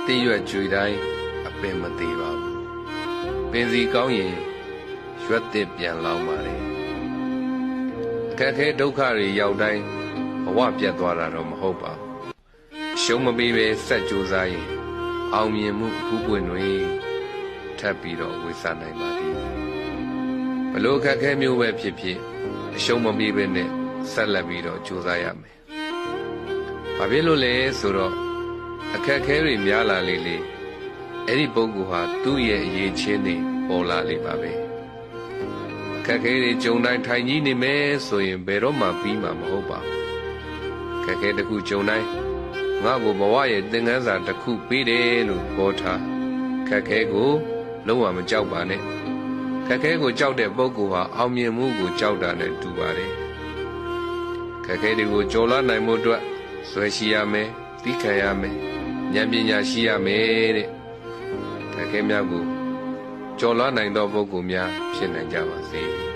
တိရွက်ကြွေတိုင်းအပင်မသေးပါဘူးပင်စီကောင်းရင်ရွက်သစ်ပြန်လောင်းပါလေအခက်ခဲဒုက္ခတွေရောက်တိုင်းဘဝပြတ်သွားတာတော့မဟုတ်ပါဘူးရှုံးမပေးပဲဆက်ကြိုးစားရင်အောင်မြင်မှုအခုပွင့်တွေထပ်ပြီးတော့ဝေစားနိုင်ပါသည်ဘလို့အခက်ခဲမျိုးပဲဖြစ်ဖြစ်အရှုံးမပေးပဲနဲ့ဆက်လက်ပြီးတော့ကြိုးစားရမယ်ဘာဖြစ်လို့လဲဆိုတော့အခက်ခဲတွေများလာလေလေအဲ့ဒီပုဂ္ဂိုလ်ဟာသူ့ရဲ့အရေးချင်းတွေပေါ်လာလေပါပဲအခက်ခဲတွေကြုံတိုင်းထိုင်ကြီးနေမယ်ဆိုရင်ဘယ်တော့မှပြီးမှာမဟုတ်ပါဘူးအခက်ခဲတစ်ခုကြုံတိုင်းငါ့ကိုဘဝရဲ့သင်ခန်းစာတစ်ခုပေးတယ်လို့ပြောထားခက်ခဲကိုလုံးဝမကြောက်ပါနဲ့ခက်ခဲကိုကြောက်တဲ့ပုဂ္ဂိုလ်ဟာအောင်မြင်မှုကိုကြောက်တာနဲ့တူပါတယ်ခက်ခဲတွေကိုကျော်လွှားနိုင်မှုအတွက်ဆွဲရှိရမယ်သိခံရမယ်ဉာဏ်ပညာရှိရမယ်တဲ့ခက်ခဲများကိုကျော်လွှားနိုင်သောပုဂ္ဂိုလ်များဖြစ်နိုင်ကြပါစေ